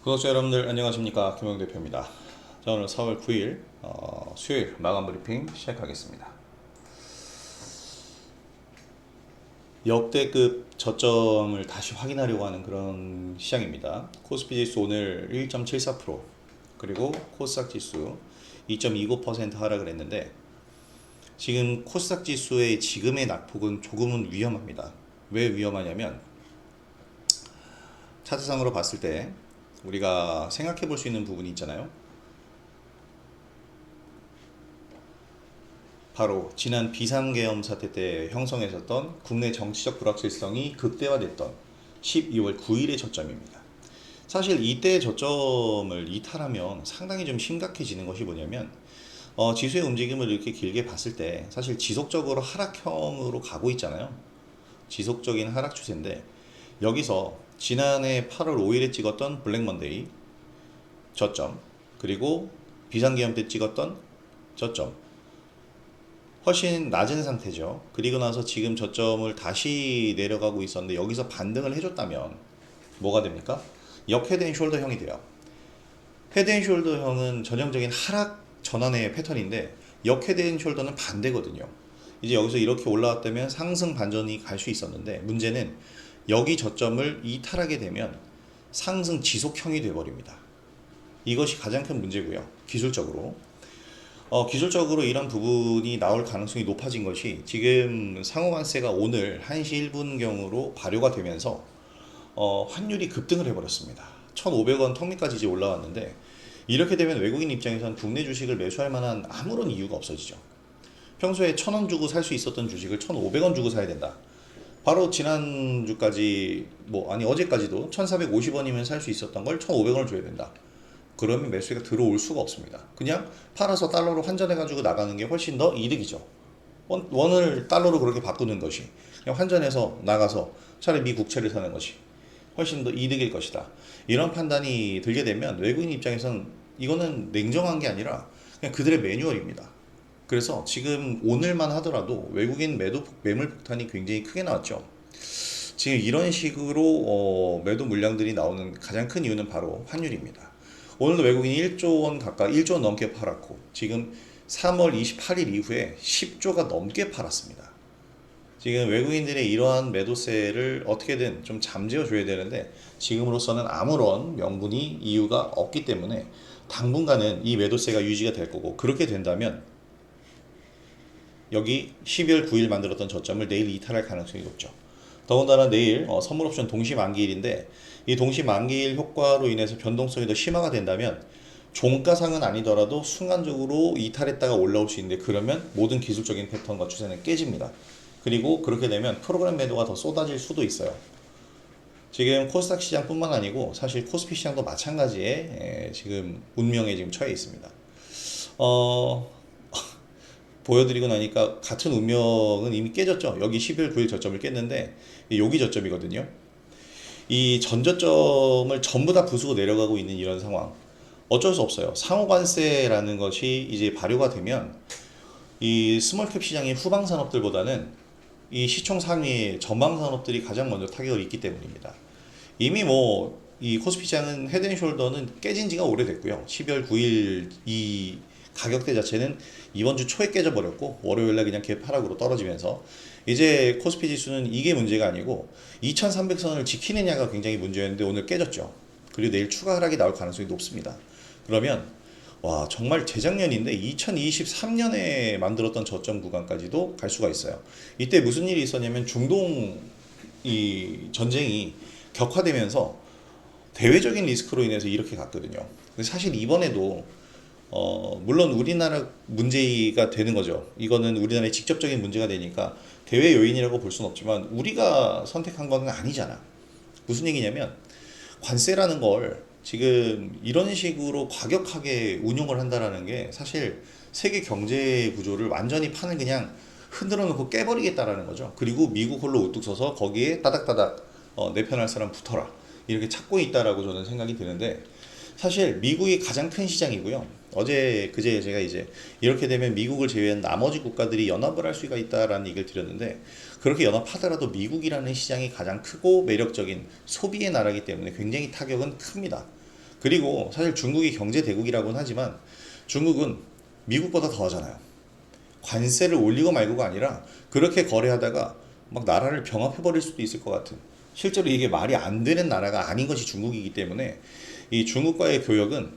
구독자 여러분들 안녕하십니까, 김영 대표입니다. 자, 오늘 4월 9일 수요일 마감 브리핑 시작하겠습니다. 역대급 저점을 다시 확인하려고 하는 그런 시장입니다. 코스피 지수 오늘 1.74%, 그리고 코스닥 지수 2.29% 하락을 했는데, 지금 코스닥 지수의 지금의 낙폭은 조금은 위험합니다. 왜 위험하냐면, 차트상으로 봤을 때 우리가 생각해 볼 수 있는 부분이 있잖아요. 바로 지난 비상계엄 사태 때 형성했었던 국내 정치적 불확실성이 극대화됐던 12월 9일의 저점입니다. 사실 이때 저점을 이탈하면 상당히 좀 심각해지는 것이 뭐냐면, 지수의 움직임을 이렇게 길게 봤을 때 사실 지속적으로 하락형으로 가고 있잖아요. 지속적인 하락 추세인데, 여기서 지난해 8월 5일에 찍었던 블랙 먼데이 저점, 그리고 비상계엄 때 찍었던 저점, 훨씬 낮은 상태죠. 그리고 나서 지금 저점을 다시 내려가고 있었는데, 여기서 반등을 해줬다면 뭐가 됩니까? 역 헤드앤숄더형이 돼요. 헤드앤숄더형은 전형적인 하락 전환의 패턴인데, 역 헤드앤숄더는 반대거든요. 이제 여기서 이렇게 올라왔다면 상승 반전이 갈 수 있었는데, 문제는 여기 저점을 이탈하게 되면 상승 지속형이 돼버립니다. 이것이 가장 큰 문제고요. 기술적으로 이런 부분이 나올 가능성이 높아진 것이, 지금 상호관세가 오늘 1시 1분경으로 발효가 되면서 환율이 급등을 해버렸습니다. 1,500원 턱밑까지 이제 올라왔는데, 이렇게 되면 외국인 입장에선 국내 주식을 매수할 만한 아무런 이유가 없어지죠. 평소에 1,000원 주고 살 수 있었던 주식을 1,500원 주고 사야 된다. 바로 지난주까지, 어제까지도 1,450원이면 살 수 있었던 걸 1,500원을 줘야 된다. 그러면 매수가 들어올 수가 없습니다. 그냥 팔아서 달러로 환전해가지고 나가는 게 훨씬 더 이득이죠. 원을 달러로 그렇게 바꾸는 것이, 그냥 환전해서 나가서 차라리 미 국채를 사는 것이 훨씬 더 이득일 것이다. 이런 판단이 들게 되면 외국인 입장에서는 이거는 냉정한 게 아니라 그냥 그들의 매뉴얼입니다. 그래서 지금 오늘만 하더라도 외국인 매물 폭탄이 굉장히 크게 나왔죠. 지금 이런 식으로 매도 물량들이 나오는 가장 큰 이유는 바로 환율입니다. 오늘도 외국인이 1조 원 가까이, 1조 원 넘게 팔았고, 지금 3월 28일 이후에 10조가 넘게 팔았습니다. 지금 외국인들의 이러한 매도세를 어떻게든 좀 잠재워 줘야 되는데, 지금으로서는 아무런 명분이 이유가 없기 때문에 당분간은 이 매도세가 유지가 될 거고, 그렇게 된다면 여기 12월 9일 만들었던 저점을 내일 이탈할 가능성이 높죠. 더군다나 내일 선물 옵션 동시 만기일인데, 이 동시 만기일 효과로 인해서 변동성이 더 심화가 된다면 종가상은 아니더라도 순간적으로 이탈했다가 올라올 수 있는데, 그러면 모든 기술적인 패턴과 추세는 깨집니다. 그리고 그렇게 되면 프로그램 매도가 더 쏟아질 수도 있어요. 지금 코스닥 시장뿐만 아니고 사실 코스피 시장도 마찬가지의 지금 운명에 지금 처해 있습니다. 보여드리고 나니까 같은 운명은 이미 깨졌죠. 여기 12월 9일 저점을 깼는데 여기 저점이거든요. 이 전 저점을 전부 다 부수고 내려가고 있는 이런 상황, 어쩔 수 없어요. 상호관세라는 것이 이제 발효가 되면 이 스몰캡 시장의 후방 산업들보다는 이 시총 상위의 전방 산업들이 가장 먼저 타격을 입기 때문입니다. 이미 이 코스피 시장은 헤드앤숄더는 깨진 지가 오래됐고요. 12월 9일 이 가격대 자체는 이번 주 초에 깨져버렸고, 월요일날 그냥 개파락으로 떨어지면서, 이제 코스피 지수는 이게 문제가 아니고 2300선을 지키느냐가 굉장히 문제였는데 오늘 깨졌죠. 그리고 내일 추가 하락이 나올 가능성이 높습니다. 그러면 정말 재작년인데 2023년에 만들었던 저점 구간까지도 갈 수가 있어요. 이때 무슨 일이 있었냐면, 중동 이 전쟁이 격화되면서 대외적인 리스크로 인해서 이렇게 갔거든요. 근데 사실 이번에도 물론 우리나라 문제가 되는 거죠. 이거는 우리나라의 직접적인 문제가 되니까 대외 요인이라고 볼 수는 없지만, 우리가 선택한 건 아니잖아. 무슨 얘기냐면, 관세라는 걸 지금 이런 식으로 과격하게 운용을 한다라는 게 사실 세계 경제 구조를 완전히 판을 그냥 흔들어 놓고 깨버리겠다라는 거죠. 그리고 미국 홀로 우뚝 서서 거기에 따닥따닥 내 편 할 사람 붙어라, 이렇게 찾고 있다라고 저는 생각이 드는데, 사실 미국이 가장 큰 시장이고요. 그제 제가 이제 이렇게 되면 미국을 제외한 나머지 국가들이 연합을 할 수가 있다라는 얘기를 드렸는데, 그렇게 연합하더라도 미국이라는 시장이 가장 크고 매력적인 소비의 나라이기 때문에 굉장히 타격은 큽니다. 그리고 사실 중국이 경제 대국이라고는 하지만 중국은 미국보다 더 하잖아요. 관세를 올리고 말고가 아니라 그렇게 거래하다가 막 나라를 병합해버릴 수도 있을 것 같은, 실제로 이게 말이 안 되는 나라가 아닌 것이 중국이기 때문에 이 중국과의 교역은,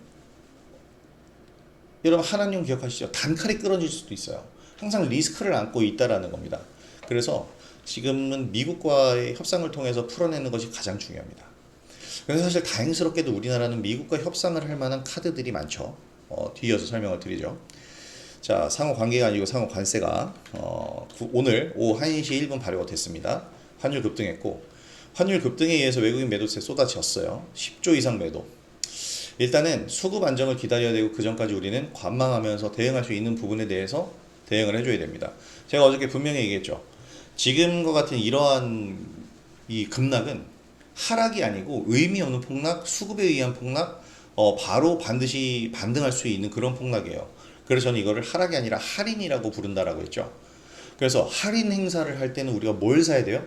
여러분 한한령 기억하시죠? 단칼에 끊어질 수도 있어요. 항상 리스크를 안고 있다라는 겁니다. 그래서 지금은 미국과의 협상을 통해서 풀어내는 것이 가장 중요합니다. 그래서 사실 다행스럽게도 우리나라는 미국과 협상을 할 만한 카드들이 많죠. 뒤이어서 설명을 드리죠. 자, 상호 관계가 아니고 상호 관세가 오늘 오후 1시 1분 발효가 됐습니다. 환율 급등했고, 환율 급등에 의해서 외국인 매도세 쏟아졌어요. 10조 이상 매도. 일단은 수급 안정을 기다려야 되고, 그 전까지 우리는 관망하면서 대응할 수 있는 부분에 대해서 대응을 해줘야 됩니다. 제가 어저께 분명히 얘기했죠. 지금과 같은 이러한 이 급락은 하락이 아니고 의미 없는 폭락, 수급에 의한 폭락, 바로 반드시 반등할 수 있는 그런 폭락이에요. 그래서 저는 이거를 하락이 아니라 할인이라고 부른다라고 했죠. 그래서 할인 행사를 할 때는 우리가 뭘 사야 돼요?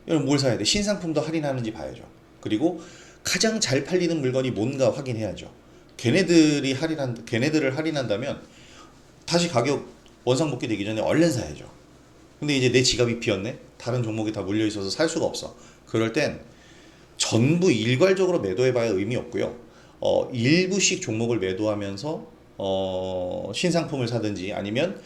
여러분 뭘 사야 돼? 신상품도 할인하는지 봐야죠. 그리고 가장 잘 팔리는 물건이 뭔가 확인해야죠. 걔네들을 할인한다면 다시 가격 원상복귀 되기 전에 얼른 사야죠. 근데 이제 내 지갑이 비었네? 다른 종목이 다 물려있어서 살 수가 없어. 그럴 땐 전부 일괄적으로 매도해봐야 의미 없고요. 일부씩 종목을 매도하면서 신상품을 사든지, 아니면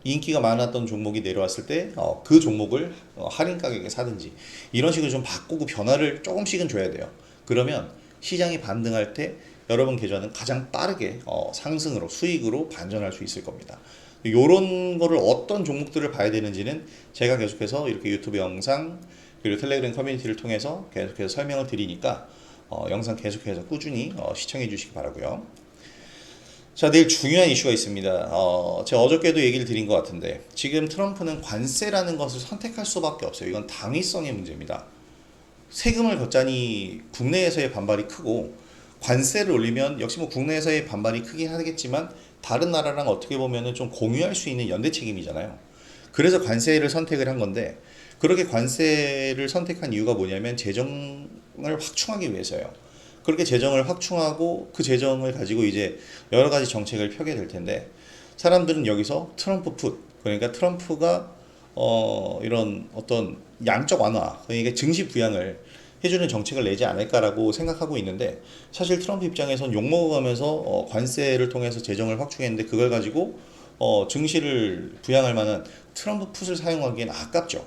인기가 많았던 종목이 내려왔을 때 그 종목을 할인 가격에 사든지, 이런 식으로 좀 바꾸고 변화를 조금씩은 줘야 돼요. 그러면 시장이 반등할 때 여러분 계좌는 가장 빠르게 상승으로, 수익으로 반전할 수 있을 겁니다. 요런 거를 어떤 종목들을 봐야 되는지는 제가 계속해서 이렇게 유튜브 영상 그리고 텔레그램 커뮤니티를 통해서 계속해서 설명을 드리니까 영상 계속해서 꾸준히 시청해 주시기 바라고요. 자, 내일 중요한 이슈가 있습니다. 제가 어저께도 얘기를 드린 것 같은데, 지금 트럼프는 관세라는 것을 선택할 수밖에 없어요. 이건 당위성의 문제입니다. 세금을 걷자니 국내에서의 반발이 크고, 관세를 올리면 역시 뭐 국내에서의 반발이 크긴 하겠지만 다른 나라랑 어떻게 보면은 좀 공유할 수 있는 연대 책임이잖아요. 그래서 관세를 선택을 한 건데, 그렇게 관세를 선택한 이유가 뭐냐면 재정을 확충하기 위해서예요. 그렇게 재정을 확충하고 그 재정을 가지고 이제 여러 가지 정책을 펴게 될 텐데, 사람들은 여기서 트럼프 풋, 그러니까 트럼프가 이런 어떤 양적 완화, 그러니까 증시 부양을 해주는 정책을 내지 않을까라고 생각하고 있는데, 사실 트럼프 입장에선 욕먹어가면서 관세를 통해서 재정을 확충했는데, 그걸 가지고 증시를 부양할 만한 트럼프 풋을 사용하기엔 아깝죠.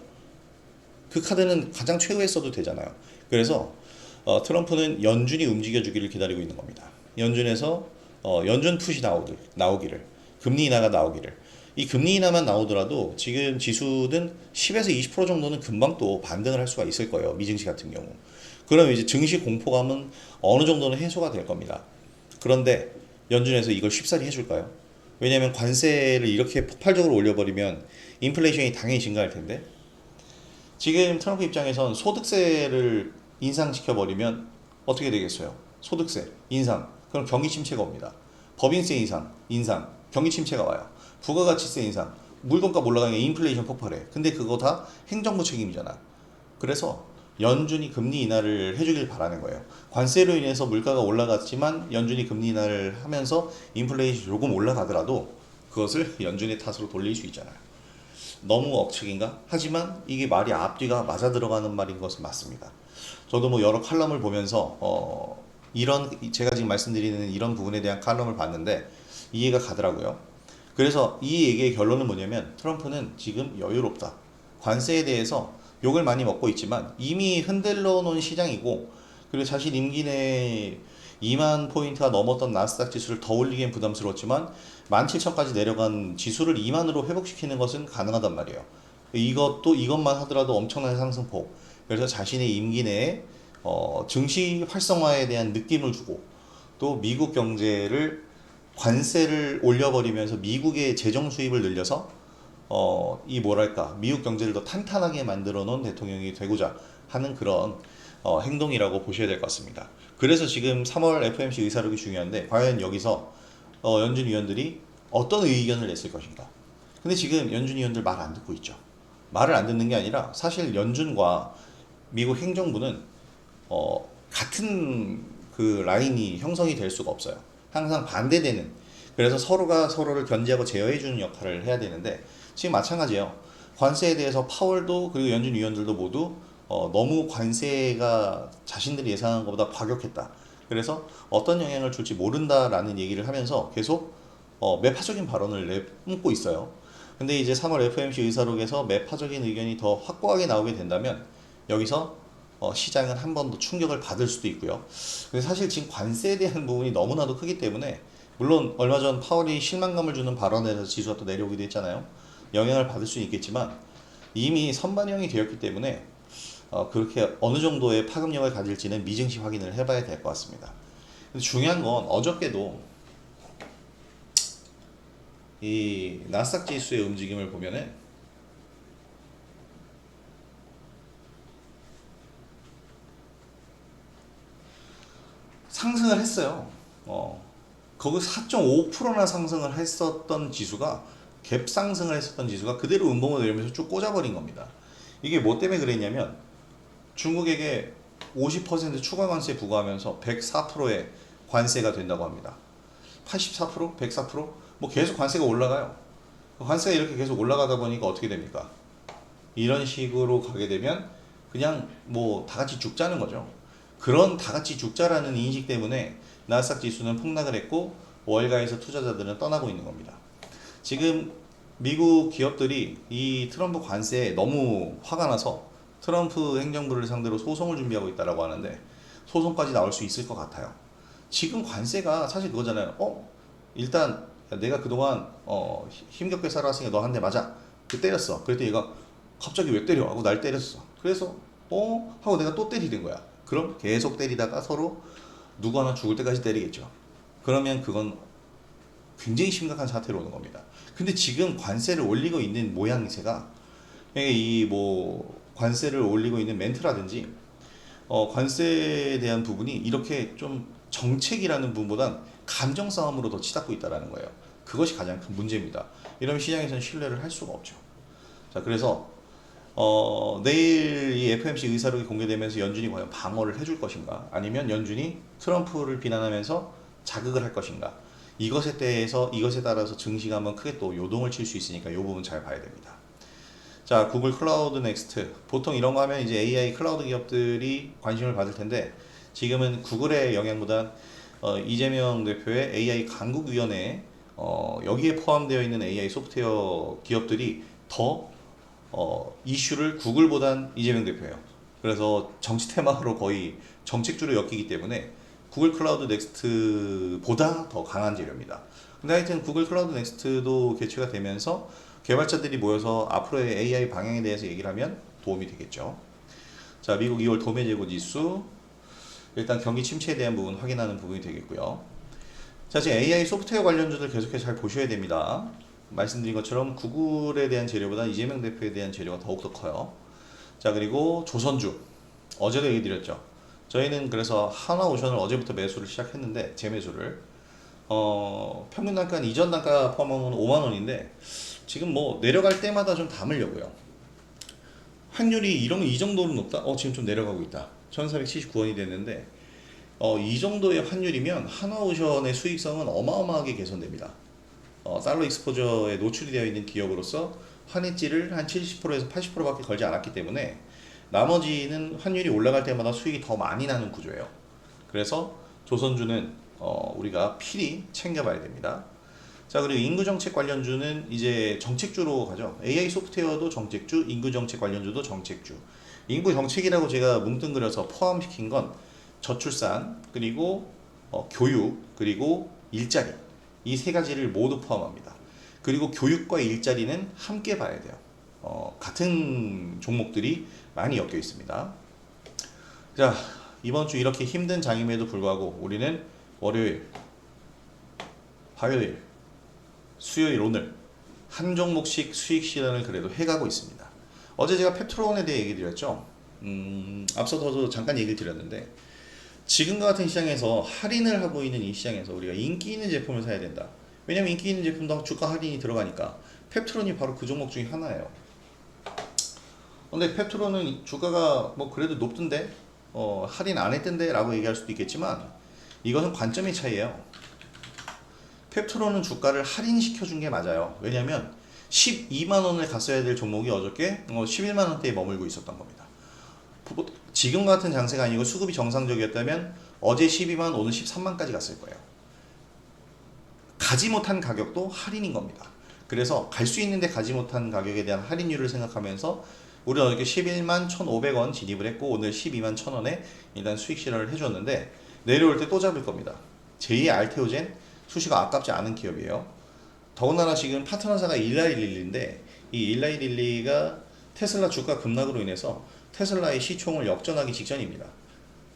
그 카드는 가장 최후에 써도 되잖아요. 그래서 트럼프는 연준이 움직여주기를 기다리고 있는 겁니다. 연준에서 연준 풋이 나오기를, 금리 인하가 나오기를. 이 금리 인하만 나오더라도 지금 지수는 10에서 20% 정도는 금방 또 반등을 할 수가 있을 거예요. 미증시 같은 경우. 그럼 이제 증시 공포감은 어느 정도는 해소가 될 겁니다. 그런데 연준에서 이걸 쉽사리 해줄까요? 왜냐하면 관세를 이렇게 폭발적으로 올려버리면 인플레이션이 당연히 증가할 텐데, 지금 트럼프 입장에선 소득세를 인상시켜버리면 어떻게 되겠어요? 소득세 인상, 그럼 경기 침체가 옵니다. 법인세 인상, 경기 침체가 와요. 부가가치세 인상, 물건값 올라가는 게 인플레이션 폭발해. 근데 그거 다 행정부 책임이잖아. 그래서 연준이 금리 인하를 해주길 바라는 거예요. 관세로 인해서 물가가 올라갔지만 연준이 금리 인하를 하면서 인플레이션이 조금 올라가더라도 그것을 연준의 탓으로 돌릴 수 있잖아요. 너무 억측인가? 하지만 이게 말이 앞뒤가 맞아 들어가는 말인 것은 맞습니다. 저도 뭐 여러 칼럼을 보면서 이런 제가 지금 말씀드리는 이런 부분에 대한 칼럼을 봤는데 이해가 가더라고요. 그래서 이 얘기의 결론은 뭐냐면, 트럼프는 지금 여유롭다. 관세에 대해서 욕을 많이 먹고 있지만 이미 흔들러 놓은 시장이고, 그리고 자신 임기 내에 2만 포인트가 넘었던 나스닥 지수를 더 올리기엔 부담스러웠지만 17,000까지 내려간 지수를 2만으로 회복시키는 것은 가능하단 말이에요. 이것만 하더라도 엄청난 상승폭. 그래서 자신의 임기 내에 증시 활성화에 대한 느낌을 주고, 또 미국 경제를 관세를 올려버리면서 미국의 재정 수입을 늘려서 이 뭐랄까 미국 경제를 더 탄탄하게 만들어 놓은 대통령이 되고자 하는 그런 행동이라고 보셔야 될 것 같습니다. 그래서 지금 3월 FOMC 의사록이 중요한데, 과연 여기서 연준 위원들이 어떤 의견을 냈을 것인가. 근데 지금 연준 위원들 말 안 듣고 있죠. 말을 안 듣는 게 아니라 사실 연준과 미국 행정부는 같은 그 라인이 형성이 될 수가 없어요. 항상 반대되는. 그래서 서로가 서로를 견제하고 제어해주는 역할을 해야 되는데 지금 마찬가지예요. 관세에 대해서 파월도 그리고 연준 위원들도 모두 너무 관세가 자신들이 예상한 것보다 과격했다. 그래서 어떤 영향을 줄지 모른다라는 얘기를 하면서 계속 매파적인 발언을 내뿜고 있어요. 근데 이제 3월 FOMC 의사록에서 매파적인 의견이 더 확고하게 나오게 된다면 여기서 시장은 한 번 더 충격을 받을 수도 있고요. 근데 사실 지금 관세에 대한 부분이 너무나도 크기 때문에 물론 얼마 전 파월이 실망감을 주는 발언에서 지수가 또 내려오기도 했잖아요. 영향을 받을 수는 있겠지만 이미 선반영이 되었기 때문에 그렇게 어느 정도의 파급력을 가질지는 미증시 확인을 해봐야 될 것 같습니다. 근데 중요한 건 어저께도 이 나스닥 지수의 움직임을 보면은 상승을 했어요. 거기 4.5%나 상승을 했었던 지수가 갭 상승을 했었던 지수가 그대로 음봉을 내리면서 쭉 꽂아버린 겁니다. 이게 뭐 때문에 그랬냐면 중국에게 50% 추가 관세 부과하면서 104%의 관세가 된다고 합니다. 84%? 104%? 뭐 계속 관세가 올라가요. 관세가 이렇게 계속 올라가다 보니까 어떻게 됩니까? 이런 식으로 가게 되면 그냥 뭐 다 같이 죽자는 거죠. 그런 다 같이 죽자라는 인식 때문에 나스닥 지수는 폭락을 했고 월가에서 투자자들은 떠나고 있는 겁니다. 지금 미국 기업들이 이 트럼프 관세에 너무 화가 나서 트럼프 행정부를 상대로 소송을 준비하고 있다라고 하는데 소송까지 나올 수 있을 것 같아요. 지금 관세가 사실 그거잖아요. 일단 내가 그동안 힘겹게 살아왔으니까 너 한 대 맞아. 그 때렸어. 그랬더니 얘가 갑자기 왜 때려? 하고 날 때렸어. 그래서 하고 내가 또 때리는 거야. 그럼 계속 때리다가 서로 누구 하나 죽을 때까지 때리겠죠. 그러면 그건 굉장히 심각한 사태로 오는 겁니다. 근데 지금 관세를 올리고 있는 모양새가 이 뭐 관세를 올리고 있는 멘트라든지 관세에 대한 부분이 이렇게 좀 정책이라는 부분보단 감정 싸움으로 더 치닫고 있다는 거예요. 그것이 가장 큰 문제입니다. 이러면 시장에서는 신뢰를 할 수가 없죠. 자, 그래서 내일 이 FOMC 의사록이 공개되면서 연준이 과연 방어를 해줄 것인가, 아니면 연준이 트럼프를 비난하면서 자극을 할 것인가, 이것에 따라서 증시가 한번 크게 또 요동을 칠 수 있으니까 이 부분 잘 봐야 됩니다. 자, 구글 클라우드 넥스트. 보통 이런 거 하면 이제 AI 클라우드 기업들이 관심을 받을 텐데 지금은 구글의 영향보단 이재명 대표의 AI 강국위원회 여기에 포함되어 있는 AI 소프트웨어 기업들이 더 이슈를 구글보단 이재명 대표예요. 그래서 정치 테마로 거의 정책주로 엮이기 때문에 구글 클라우드 넥스트보다 더 강한 재료입니다. 근데 하여튼 구글 클라우드 넥스트도 개최가 되면서 개발자들이 모여서 앞으로의 AI 방향에 대해서 얘기를 하면 도움이 되겠죠. 자, 미국 2월 도매 재고 지수. 일단 경기 침체에 대한 부분 확인하는 부분이 되겠고요. 자, 지금 AI 소프트웨어 관련주들 계속해서 잘 보셔야 됩니다. 말씀드린 것처럼 구글에 대한 재료보다 이재명 대표에 대한 재료가 더욱더 커요. 자, 그리고 조선주. 어제도 얘기 드렸죠. 저희는 그래서 하나오션을 어제부터 매수를 시작했는데 재매수를 평균 단가 이전 단가 포함하면 5만 원인데 지금 뭐 내려갈 때마다 좀 담으려고요. 환율이 이러면 이 정도로 높다? 지금 좀 내려가고 있다. 1479원이 됐는데 이 정도의 환율이면 하나오션의 수익성은 어마어마하게 개선됩니다. 달러 익스포저에 노출이 되어 있는 기업으로서 환해지를 한 70%에서 80%밖에 걸지 않았기 때문에 나머지는 환율이 올라갈 때마다 수익이 더 많이 나는 구조예요. 그래서 조선주는 우리가 필히 챙겨봐야 됩니다. 자, 그리고 인구정책 관련주는 이제 정책주로 가죠. AI 소프트웨어도 정책주, 인구정책 관련주도 정책주. 인구정책이라고 제가 뭉뚱그려서 포함시킨 건 저출산, 그리고 교육, 그리고 일자리. 이 세 가지를 모두 포함합니다. 그리고 교육과 일자리는 함께 봐야 돼요. 같은 종목들이 많이 엮여 있습니다. 자, 이번 주 이렇게 힘든 장임에도 불구하고 우리는 월요일, 화요일, 수요일, 오늘 한 종목씩 수익 실현을 그래도 해가고 있습니다. 어제 제가 펩트론에 대해 얘기 드렸죠. 앞서서도 잠깐 얘기를 드렸는데 지금과 같은 시장에서 할인을 하고 있는 이 시장에서 우리가 인기 있는 제품을 사야 된다. 왜냐면 인기 있는 제품도 주가 할인이 들어가니까 펩트론이 바로 그 종목 중에 하나예요. 근데 펩트론은 주가가 뭐 그래도 높던데 할인 안 했던데 라고 얘기할 수도 있겠지만 이것은 관점의 차이예요. 펩트론은 주가를 할인시켜 준 게 맞아요. 왜냐면 12만 원을 갔어야 될 종목이 어저께 11만 원대에 머물고 있었던 겁니다. 지금 같은 장세가 아니고 수급이 정상적이었다면 어제 12만 오늘 13만까지 갔을 거예요. 가지 못한 가격도 할인인 겁니다. 그래서 갈 수 있는데 가지 못한 가격에 대한 할인율을 생각하면서 우리는 어저께 11만 1,500원 진입을 했고 오늘 12만 1,000원에 일단 수익 실현을 해줬는데 내려올 때 또 잡을 겁니다. 제2의 알테오젠 수시가 아깝지 않은 기업이에요. 더군다나 지금 파트너사가 일라이릴리인데 이 일라이릴리가 테슬라 주가 급락으로 인해서 테슬라의 시총을 역전하기 직전입니다.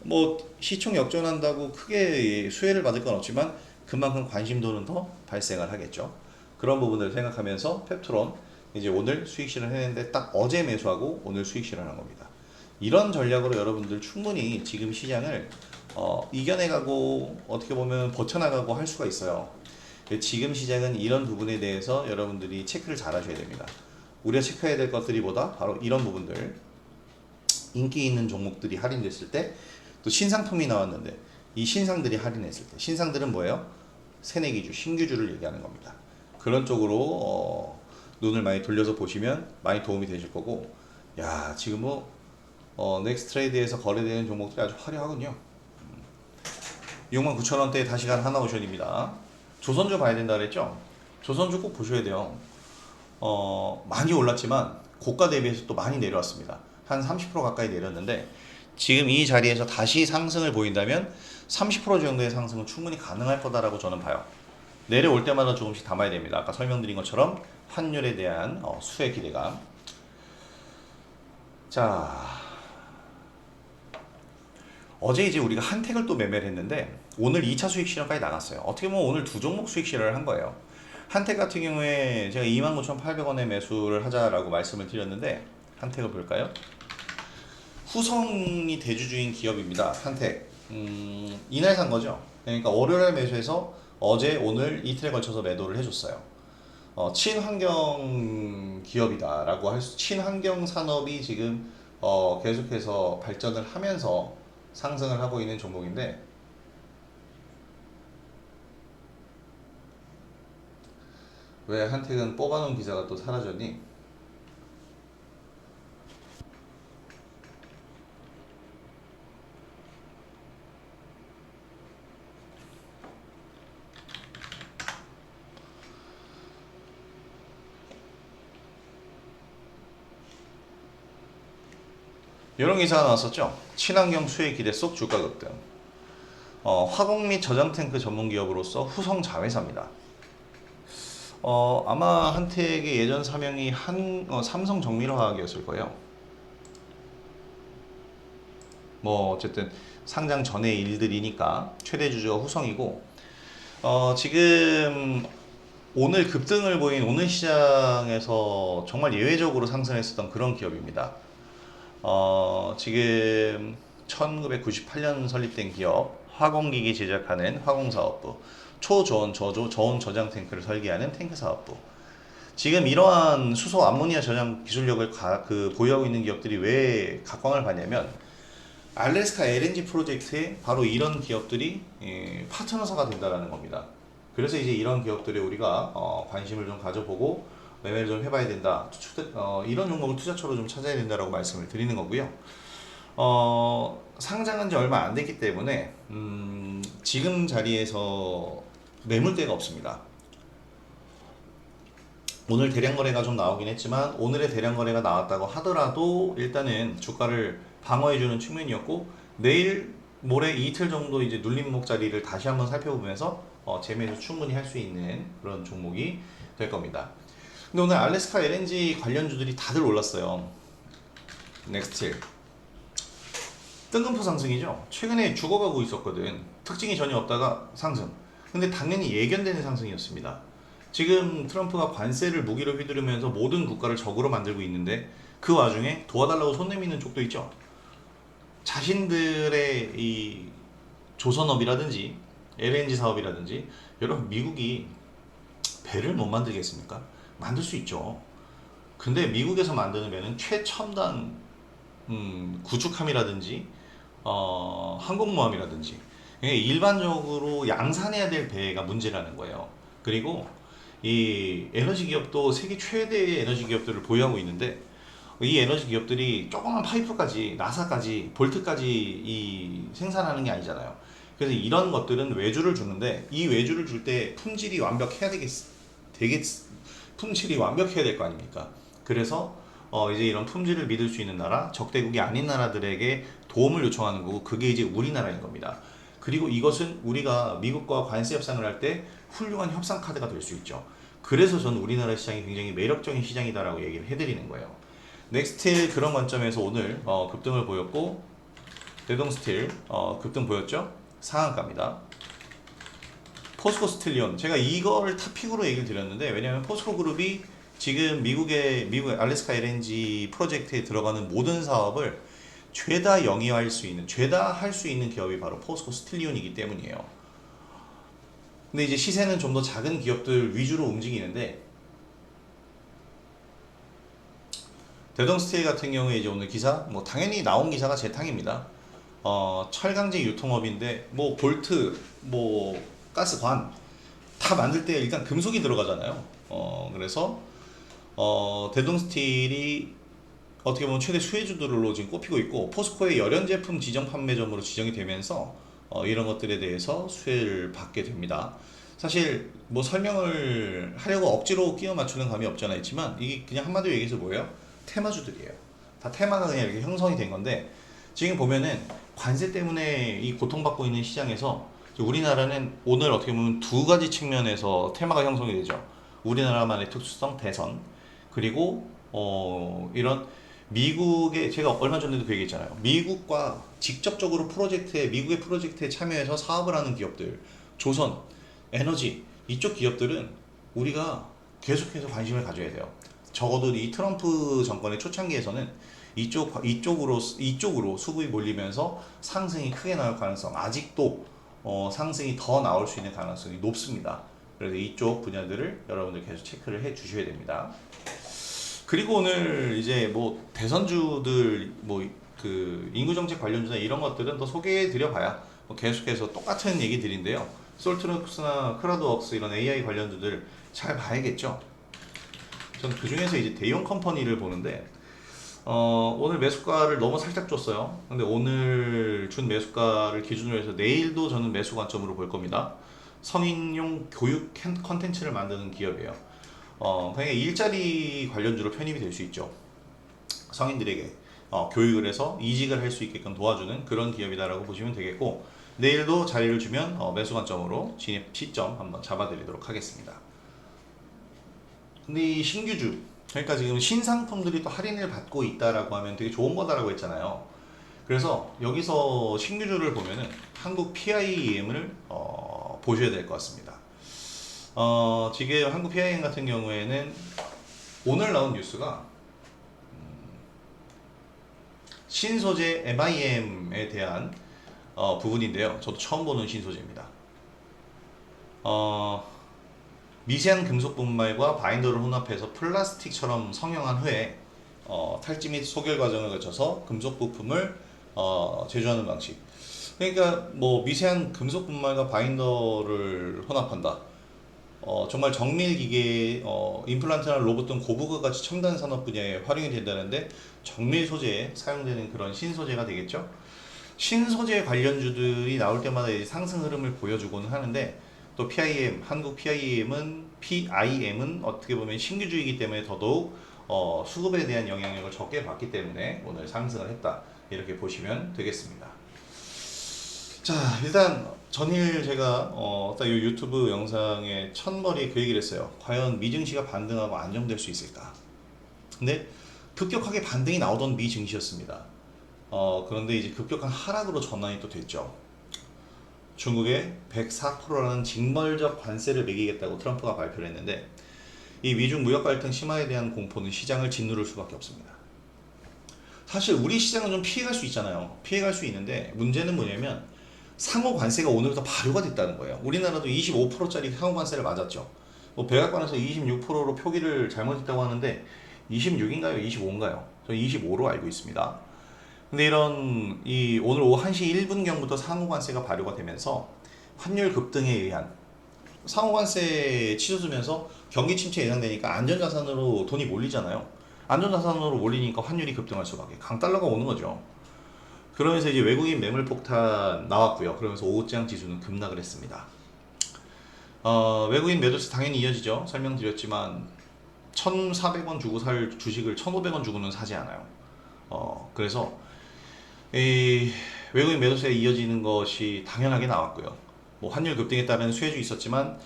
뭐 시총 역전한다고 크게 수혜를 받을 건 없지만 그만큼 관심도는 더 발생을 하겠죠. 그런 부분들을 생각하면서 펩트론 이제 오늘 수익 실현했는데 딱 어제 매수하고 오늘 수익 실현한 겁니다. 이런 전략으로 여러분들 충분히 지금 시장을 이겨내가고 어떻게 보면 버텨나가고 할 수가 있어요. 지금 시장은 이런 부분에 대해서 여러분들이 체크를 잘 하셔야 됩니다. 우리가 체크해야 될 것들이 보다 바로 이런 부분들, 인기 있는 종목들이 할인됐을 때 또 신상품이 나왔는데 이 신상들이 할인했을 때, 신상들은 뭐예요? 새내기주, 신규주를 얘기하는 겁니다. 그런 쪽으로 눈을 많이 돌려서 보시면 많이 도움이 되실 거고, 야 지금 넥스트레이드에서 거래되는 종목들이 아주 화려하군요. 69,000원대에 다시 간 하나오션입니다. 조선주 봐야 된다 그랬죠? 조선주 꼭 보셔야 돼요. 많이 올랐지만 고가 대비해서 또 많이 내려왔습니다. 한 30% 가까이 내렸는데 지금 이 자리에서 다시 상승을 보인다면 30% 정도의 상승은 충분히 가능할 거다라고 저는 봐요. 내려올 때마다 조금씩 담아야 됩니다. 아까 설명드린 것처럼 환율에 대한 수혜 기대감. 자, 어제 이제 우리가 한택을 또 매매를 했는데 오늘 2차 수익 실현까지 나갔어요. 어떻게 보면 오늘 두 종목 수익 실현을 한 거예요. 한택 같은 경우에 제가 29,800원에 매수를 하자라고 말씀을 드렸는데 한택을 볼까요? 후성이 대주주인 기업입니다. 한택. 이날 산 거죠. 그러니까 월요일 매수해서 어제 오늘 이틀에 걸쳐서 매도를 해줬어요. 친환경 기업이다라고 할 수, 친환경 산업이 지금 계속해서 발전을 하면서 상승을 하고 있는 종목인데 왜 한택은 뽑아놓은 기사가 또 사라졌니? 이런 기사가 나왔었죠. 친환경 수혜 기대 속 주가 급등. 화공 및 저장 탱크 전문 기업으로서 후성 자회사입니다. 아마 한택의 예전 사명이 삼성 정밀화학이었을 거예요. 뭐 어쨌든 상장 전의 일들이니까 최대 주주가 후성이고 지금 오늘 급등을 보인 오늘 시장에서 정말 예외적으로 상승했었던 그런 기업입니다. 지금 1998년 설립된 기업, 화공기기 제작하는 화공사업부, 초저온, 저온 저장 탱크를 설계하는 탱크사업부. 지금 이러한 수소 암모니아 저장 기술력을 보유하고 있는 기업들이 왜 각광을 받냐면 알래스카 LNG 프로젝트에 바로 이런 기업들이 파트너사가 된다는 겁니다. 그래서 이제 이런 기업들에 우리가 관심을 좀 가져보고 매매를 좀 해봐야 된다. 이런 종목을 투자처로 좀 찾아야 된다라고 말씀을 드리는 거고요. 상장한 지 얼마 안 됐기 때문에 지금 자리에서 매물대가 없습니다. 오늘 대량 거래가 좀 나오긴 했지만 오늘의 대량 거래가 나왔다고 하더라도 일단은 주가를 방어해주는 측면이었고 내일 모레 이틀 정도 이제 눌림목 자리를 다시 한번 살펴보면서 재매수 충분히 할 수 있는 그런 종목이 될 겁니다. 근데 오늘 알래스카 LNG 관련주들이 다들 올랐어요. 넥스틸 뜬금포 상승이죠. 최근에 죽어가고 있었거든. 특징이 전혀 없다가 상승. 근데 당연히 예견되는 상승이었습니다. 지금 트럼프가 관세를 무기로 휘두르면서 모든 국가를 적으로 만들고 있는데 그 와중에 도와달라고 손 내미는 쪽도 있죠. 자신들의 이 조선업이라든지 LNG 사업이라든지 여러분 미국이 배를 못 만들겠습니까? 만들 수 있죠. 근데 미국에서 만드는 배는 최첨단 구축함이라든지 항공모함이라든지 일반적으로 양산해야 될 배가 문제라는 거예요. 그리고 이 에너지 기업도 세계 최대의 에너지 기업들을 보유하고 있는데 이 에너지 기업들이 조그만 파이프까지 나사까지 볼트까지 이 생산하는 게 아니잖아요. 그래서 이런 것들은 외주를 주는데 이 외주를 줄 때 품질이 완벽해야 되겠 품질이 완벽해야 될 거 아닙니까? 그래서 이제 이런 품질을 믿을 수 있는 나라, 적대국이 아닌 나라들에게 도움을 요청하는 거고 그게 이제 우리나라인 겁니다. 그리고 이것은 우리가 미국과 관세 협상을 할 때 훌륭한 협상 카드가 될 수 있죠. 그래서 저는 우리나라 시장이 굉장히 매력적인 시장이다라고 얘기를 해드리는 거예요. 넥스틸 그런 관점에서 오늘 급등을 보였고 대동스틸 급등 보였죠? 상한가입니다. 포스코 스틸리온 제가 이걸 탑픽으로 얘기를 드렸는데 왜냐하면 포스코 그룹이 지금 미국 알래스카 LNG 프로젝트에 들어가는 모든 사업을 죄다 영위할 수 있는 죄다 할 수 있는 기업이 바로 포스코 스틸리온이기 때문이에요. 근데 이제 시세는 좀 더 작은 기업들 위주로 움직이는데 대동스틸 같은 경우에 이제 오늘 기사 뭐 당연히 나온 기사가 재탕입니다. 철강제 유통업인데 뭐 볼트 뭐 가스관 다 만들 때 일단 금속이 들어가잖아요. 그래서 대동스틸이 어떻게 보면 최대 수혜주들로 지금 꼽히고 있고 포스코의 열연 제품 지정 판매점으로 지정이 되면서 이런 것들에 대해서 수혜를 받게 됩니다. 사실 뭐 설명을 하려고 억지로 끼워 맞추는 감이 없잖아 있지만 이게 그냥 한마디로 얘기해서 뭐예요? 테마주들이에요. 다 테마가 그냥 이렇게 형성이 된 건데 지금 보면은 관세 때문에 이 고통받고 있는 시장에서 우리나라는 오늘 어떻게 보면 두 가지 측면에서 테마가 형성이 되죠. 우리나라만의 특수성 대선 그리고 이런 미국의 제가 얼마 전에도 그 얘기했잖아요. 미국과 직접적으로 미국의 프로젝트에 참여해서 사업을 하는 기업들, 조선, 에너지 이쪽 기업들은 우리가 계속해서 관심을 가져야 돼요. 적어도 이 트럼프 정권의 초창기에서는 이쪽으로 수급이 몰리면서 상승이 크게 나올 가능성 아직도 상승이 더 나올 수 있는 가능성이 높습니다. 그래서 이쪽 분야들을 여러분들 계속 체크를 해 주셔야 됩니다. 그리고 오늘 이제 뭐 대선주들 뭐 그 인구정책 관련주나 이런 것들은 또 소개해 드려봐야 뭐 계속해서 똑같은 얘기들인데요. 솔트럭스나 크라우드웍스 이런 AI 관련주들 잘 봐야겠죠. 저는 그 중에서 이제 대형 컴퍼니를 보는데 오늘 매수가를 너무 살짝 줬어요. 근데 오늘 준 매수가를 기준으로 해서 내일도 저는 매수 관점으로 볼 겁니다. 성인용 교육 컨텐츠를 만드는 기업이에요. 그냥 일자리 관련주로 편입이 될 수 있죠. 성인들에게 교육을 해서 이직을 할 수 있게끔 도와주는 그런 기업이다라고 보시면 되겠고 내일도 자리를 주면 매수 관점으로 진입 시점 한번 잡아드리도록 하겠습니다. 근데 이 신규주 그러니까 지금 신상품들이 또 할인을 받고 있다라고 하면 되게 좋은 거다라고 했잖아요. 그래서 여기서 신규주를 보면은 한국 PIEM을 보셔야 될 것 같습니다. 지금 한국 PIM 같은 경우에는 오늘 나온 뉴스가 신소재 MIM에 대한 부분인데요. 저도 처음 보는 신소재입니다. 미세한 금속 분말과 바인더를 혼합해서 플라스틱처럼 성형한 후에 탈지 및 소결 과정을 거쳐서 금속 부품을 제조하는 방식. 그러니까 뭐 미세한 금속 분말과 바인더를 혼합한다. 정말 정밀 기계, 임플란트나 로봇 등 고부가 가치 첨단 산업 분야에 활용이 된다는데 정밀 소재에 사용되는 그런 신소재가 되겠죠. 신소재 관련주들이 나올 때마다 상승 흐름을 보여주고는 하는데 또 한국 PIM은 어떻게 보면 신규주이기 때문에 더더욱 수급에 대한 영향력을 적게 받기 때문에 오늘 상승을 했다. 이렇게 보시면 되겠습니다. 자, 일단 전일 제가 딱 이 유튜브 영상의 첫머리에 그 얘기를 했어요. 과연 미증시가 반등하고 안정될 수 있을까? 근데 급격하게 반등이 나오던 미증시였습니다. 그런데 이제 급격한 하락으로 전환이 또 됐죠. 중국에 104%라는 징벌적 관세를 매기겠다고 트럼프가 발표를 했는데 이 미중 무역 갈등 심화에 대한 공포는 시장을 짓누를 수밖에 없습니다. 사실 우리 시장은 좀 피해갈 수 있잖아요. 피해갈 수 있는데 문제는 뭐냐면 상호 관세가 오늘부터 발효가 됐다는 거예요. 우리나라도 25%짜리 상호 관세를 맞았죠. 뭐 백악관에서 26%로 표기를 잘못했다고 하는데 26인가요? 25인가요? 저 25로 알고 있습니다. 근데 오늘 오후 1시 1분경부터 상호관세가 발효가 되면서 환율 급등에 의한 상호관세 치솟으면서 경기 침체 예상되니까 안전자산으로 돈이 몰리잖아요. 안전자산으로 몰리니까 환율이 급등할 수밖에. 강달러가 오는 거죠. 그러면서 이제 외국인 매물 폭탄 나왔고요. 그러면서 오후장 지수는 급락을 했습니다. 외국인 매도세 당연히 이어지죠. 설명드렸지만 1,400원 주고 살 주식을 1,500원 주고는 사지 않아요. 그래서 이 외국인 매도세에 이어지는 것이 당연하게 나왔고요. 뭐 환율 급등에 따른 수혜주 있었지만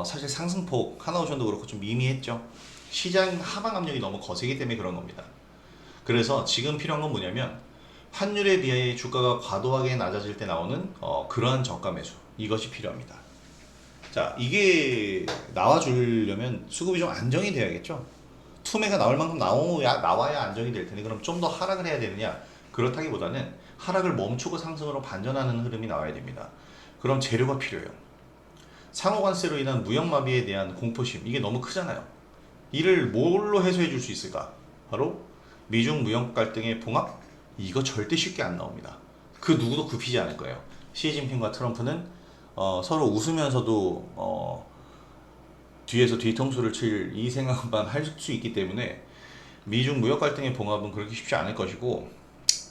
사실 상승폭 하나오션도 그렇고 좀 미미했죠. 시장 하방 압력이 너무 거세기 때문에 그런 겁니다. 그래서 지금 필요한 건 뭐냐면 환율에 비해 주가가 과도하게 낮아질 때 나오는 그러한 저가 매수, 이것이 필요합니다. 자, 이게 나와주려면 수급이 좀 안정이 돼야겠죠. 투매가 나올 만큼 나와야 안정이 될 테니 그럼 좀 더 하락을 해야 되느냐? 그렇다기보다는 하락을 멈추고 상승으로 반전하는 흐름이 나와야 됩니다. 그럼 재료가 필요해요. 상호관세로 인한 무역마비에 대한 공포심, 이게 너무 크잖아요. 이를 뭘로 해소해 줄 수 있을까? 바로 미중 무역 갈등의 봉합? 이거 절대 쉽게 안 나옵니다. 그 누구도 굽히지 않을 거예요. 시진핑과 트럼프는 서로 웃으면서도 뒤에서 뒤통수를 칠 이 생각만 할 수 있기 때문에 미중 무역 갈등의 봉합은 그렇게 쉽지 않을 것이고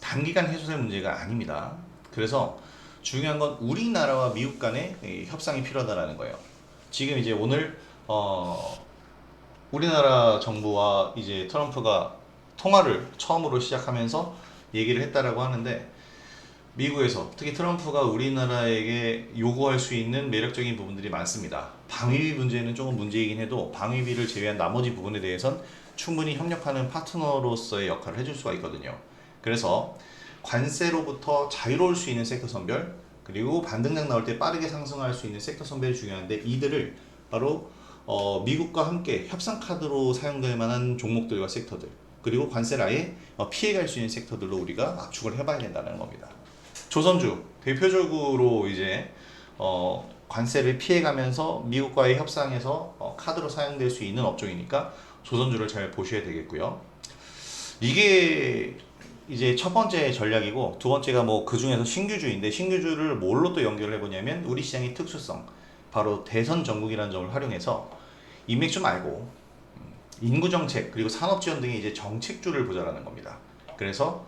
단기간 해소될 문제가 아닙니다. 그래서 중요한 건 우리나라와 미국 간의 협상이 필요하다는 거예요. 지금 이제 오늘 우리나라 정부와 이제 트럼프가 통화를 처음으로 시작하면서 얘기를 했다라고 하는데 미국에서 특히 트럼프가 우리나라에게 요구할 수 있는 매력적인 부분들이 많습니다. 방위비 문제는 조금 문제이긴 해도 방위비를 제외한 나머지 부분에 대해선 충분히 협력하는 파트너로서의 역할을 해줄 수가 있거든요. 그래서 관세로부터 자유로울 수 있는 섹터 선별, 그리고 반등락 나올 때 빠르게 상승할 수 있는 섹터 선별이 중요한데 이들을 바로 미국과 함께 협상 카드로 사용될 만한 종목들과 섹터들, 그리고 관세를 아예 피해갈 수 있는 섹터들로 우리가 압축을 해봐야 된다는 겁니다. 조선주 대표적으로 이제 관세를 피해가면서 미국과의 협상에서 카드로 사용될 수 있는 업종이니까 조선주를 잘 보셔야 되겠고요. 이게 이제 첫 번째 전략이고, 두 번째가 뭐 그 중에서 신규주인데, 신규주를 뭘로 또 연결을 해보냐면 우리 시장의 특수성, 바로 대선 전국이라는 점을 활용해서 인맥주 말고 인구정책 그리고 산업지원 등의 이제 정책주를 보자라는 겁니다. 그래서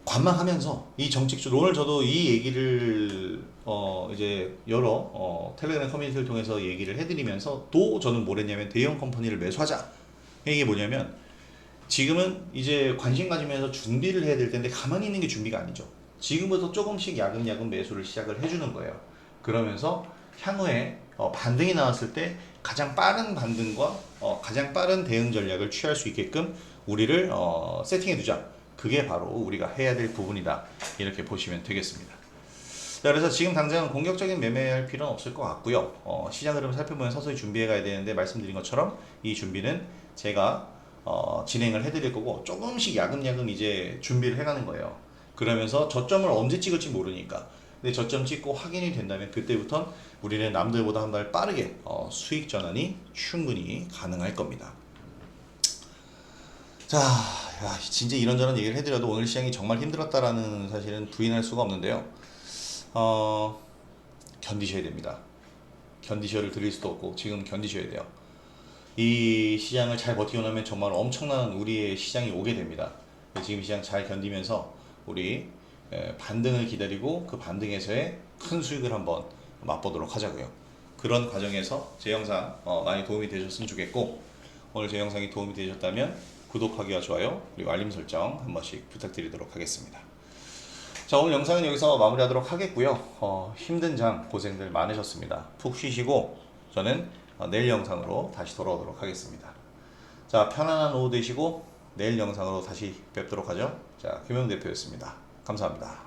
관망하면서 이 정책주, 오늘 저도 이 얘기를 이제 여러 텔레그램 커뮤니티를 통해서 얘기를 해드리면서 또 저는 뭘 했냐면 대형 컴퍼니를 매수하자. 이게 뭐냐면 지금은 이제 관심 가지면서 준비를 해야 될 텐데 가만히 있는 게 준비가 아니죠. 지금부터 조금씩 야금야금 매수를 시작을 해주는 거예요. 그러면서 향후에 반등이 나왔을 때 가장 빠른 반등과 가장 빠른 대응 전략을 취할 수 있게끔 우리를 세팅해 두자. 그게 바로 우리가 해야 될 부분이다. 이렇게 보시면 되겠습니다. 자, 그래서 지금 당장은 공격적인 매매할 필요는 없을 것 같고요. 시장 흐름을 살펴보면 서서히 준비해 가야 되는데 말씀드린 것처럼 이 준비는 제가 진행을 해드릴 거고 조금씩 야금야금 이제 준비를 해가는 거예요. 그러면서 저점을 언제 찍을지 모르니까. 근데 저점 찍고 확인이 된다면 그때부터 우리는 남들보다 한 발 빠르게 수익 전환이 충분히 가능할 겁니다. 자, 진짜 이런저런 얘기를 해드려도 오늘 시장이 정말 힘들었다라는 사실은 부인할 수가 없는데요. 견디셔야 됩니다. 견디셔를 드릴 수도 없고 지금 견디셔야 돼요. 이 시장을 잘 버티고 나면 정말 엄청난 우리의 시장이 오게 됩니다. 지금 시장 잘 견디면서 우리 반등을 기다리고 그 반등에서의 큰 수익을 한번 맛보도록 하자고요. 그런 과정에서 제 영상 많이 도움이 되셨으면 좋겠고, 오늘 제 영상이 도움이 되셨다면 구독하기와 좋아요 그리고 알림 설정 한 번씩 부탁드리도록 하겠습니다. 자, 오늘 영상은 여기서 마무리하도록 하겠고요. 힘든 장 고생들 많으셨습니다. 푹 쉬시고 저는 내일 영상으로 다시 돌아오도록 하겠습니다. 자, 편안한 오후 되시고 내일 영상으로 다시 뵙도록 하죠. 자, 김영 대표였습니다. 감사합니다.